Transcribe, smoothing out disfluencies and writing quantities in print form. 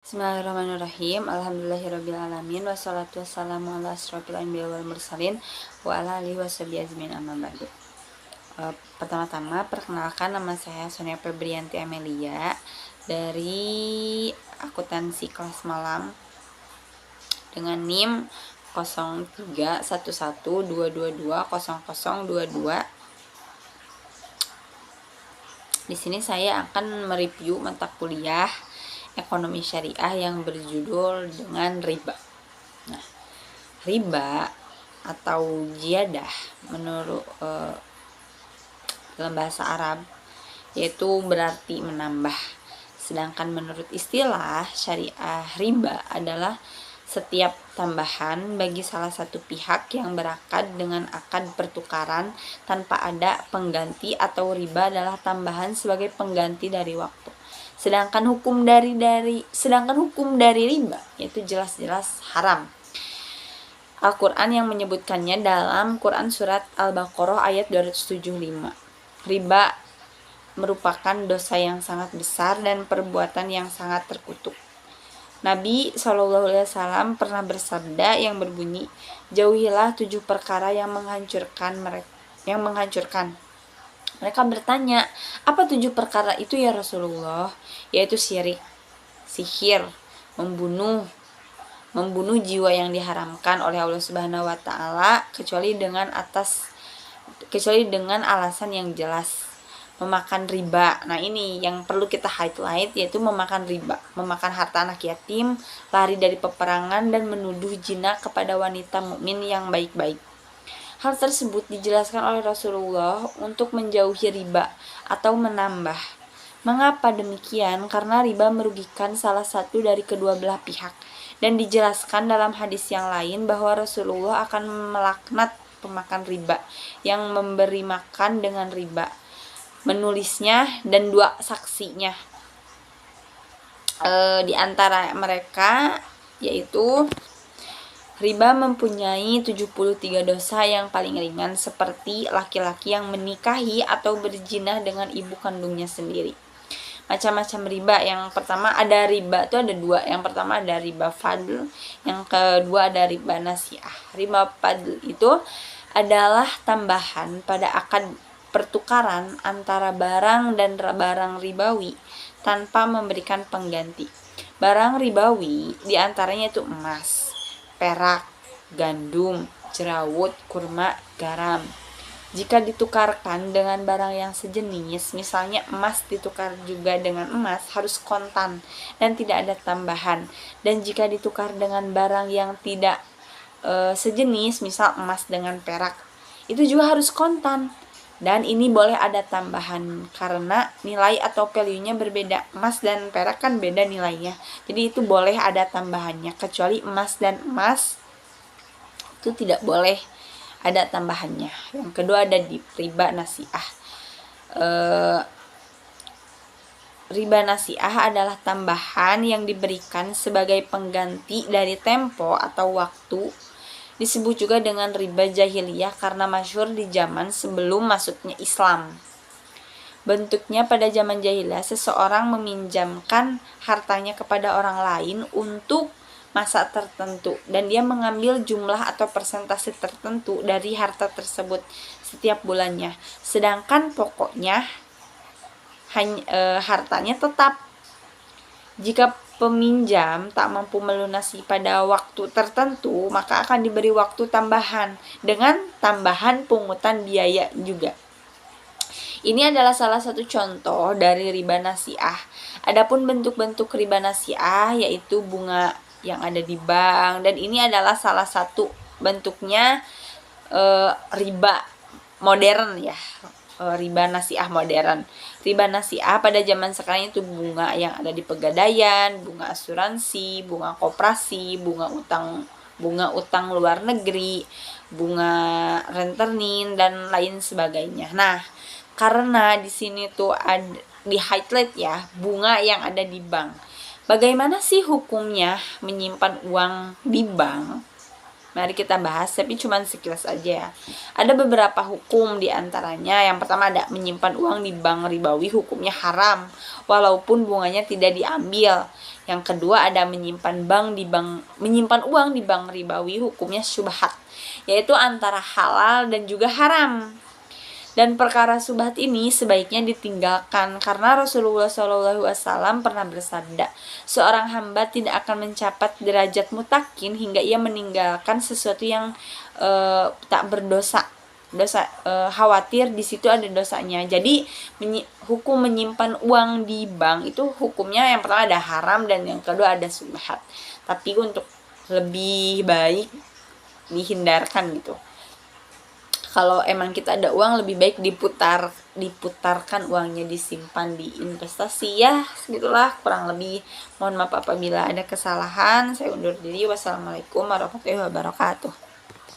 Bismillahirrahmanirrahim. Alhamdulillahirrabbilalamin. Wassalatu wassalamu ala asyrofil anbiya wal mursalin wa ala alihi washabihi ajmain, amma ba'du. Pertama-tama perkenalkan, nama saya Sonia Febrianti Amelia dari akuntansi kelas malam dengan NIM 031122200022. Di sini saya akan mereview mata kuliah ekonomi syariah yang berjudul dengan riba. Nah, riba atau ziyadah menurut dalam bahasa Arab yaitu berarti menambah. Sedangkan menurut istilah syariah, riba adalah setiap tambahan bagi salah satu pihak yang berakad dengan akad pertukaran tanpa ada pengganti, atau riba adalah tambahan sebagai pengganti dari waktu. Sedangkan hukum dari riba yaitu jelas-jelas haram. Al-Quran yang menyebutkannya dalam Quran surat Al-Baqarah ayat 275. Riba merupakan dosa yang sangat besar dan perbuatan yang sangat terkutuk. Nabi SAW pernah bersabda yang berbunyi, jauhilah 7 perkara yang menghancurkan. Mereka bertanya, apa 7 perkara itu ya Rasulullah? Yaitu syirik, sihir, membunuh jiwa yang diharamkan oleh Allah Subhanahu wa taala kecuali dengan alasan yang jelas. Memakan riba. Nah, ini yang perlu kita highlight, yaitu memakan riba, memakan harta anak yatim, lari dari peperangan, dan menuduh zina kepada wanita mukmin yang baik-baik. Hal tersebut dijelaskan oleh Rasulullah untuk menjauhi riba atau menambah. Mengapa demikian? Karena riba merugikan salah satu dari kedua belah pihak. Dan dijelaskan dalam hadis yang lain bahwa Rasulullah akan melaknat pemakan riba yang memberi makan dengan riba, menulisnya, dan 2 saksinya. Di antara mereka yaitu riba mempunyai 73 dosa yang paling ringan, seperti laki-laki yang menikahi atau berzina dengan ibu kandungnya sendiri. Macam-macam riba. Yang pertama ada riba itu ada 2. Yang pertama ada riba fadl, yang kedua ada riba nasiah. Riba fadl itu adalah tambahan pada akad pertukaran antara barang dan barang ribawi tanpa memberikan pengganti. Barang ribawi diantaranya itu emas, perak, gandum, jerawat, kurma, garam. Jika ditukarkan dengan barang yang sejenis, misalnya emas ditukar juga dengan emas, harus kontan dan tidak ada tambahan. Dan jika ditukar dengan barang yang tidak sejenis, misal emas dengan perak, itu juga harus kontan. Dan ini boleh ada tambahan karena nilai atau value-nya berbeda. Emas dan perak kan beda nilainya. Jadi itu boleh ada tambahannya, kecuali emas dan emas itu tidak boleh ada tambahannya. Yang kedua ada di riba nasiah. Riba nasiah adalah tambahan yang diberikan sebagai pengganti dari tempo atau waktu. Disebut juga dengan riba jahiliyah karena masyhur di zaman sebelum masuknya Islam. Bentuknya pada zaman jahiliyah, seseorang meminjamkan hartanya kepada orang lain untuk masa tertentu dan dia mengambil jumlah atau persentase tertentu dari harta tersebut setiap bulannya. Sedangkan pokoknya hartanya tetap. Jika peminjam tak mampu melunasi pada waktu tertentu, maka akan diberi waktu tambahan dengan tambahan pungutan biaya juga. Ini adalah salah satu contoh dari riba nasiah. Adapun bentuk-bentuk riba nasiah yaitu bunga yang ada di bank, dan ini adalah salah satu bentuknya riba modern ya. Riba nasiah modern. Riba nasiah pada zaman sekarang itu bunga yang ada di pegadaian, bunga asuransi, bunga koperasi, bunga utang luar negeri, bunga rentening, dan lain sebagainya. Nah, karena di sini tuh ada di highlight ya bunga yang ada di bank. Bagaimana sih hukumnya menyimpan uang di bank? Mari kita bahas, tapi cuma sekilas aja. Ada beberapa hukum diantaranya. Yang pertama ada menyimpan uang di bank ribawi, hukumnya haram walaupun bunganya tidak diambil. Yang kedua ada menyimpan uang di bank ribawi, hukumnya syubhat, yaitu antara halal dan juga haram. Dan perkara subhat ini sebaiknya ditinggalkan karena Rasulullah SAW pernah bersabda, seorang hamba tidak akan mencapai derajat mutakin hingga ia meninggalkan sesuatu yang tak berdosa. Khawatir di situ ada dosanya. Jadi hukum menyimpan uang di bank itu hukumnya yang pertama ada haram dan yang kedua ada subhat. Tapi untuk lebih baik dihindarkan gitu. Kalau emang kita ada uang, lebih baik diputarkan uangnya, disimpan di investasi ya. Segitulah kurang lebih. Mohon maaf apabila ada kesalahan. Saya undur diri. Wassalamualaikum warahmatullahi wabarakatuh.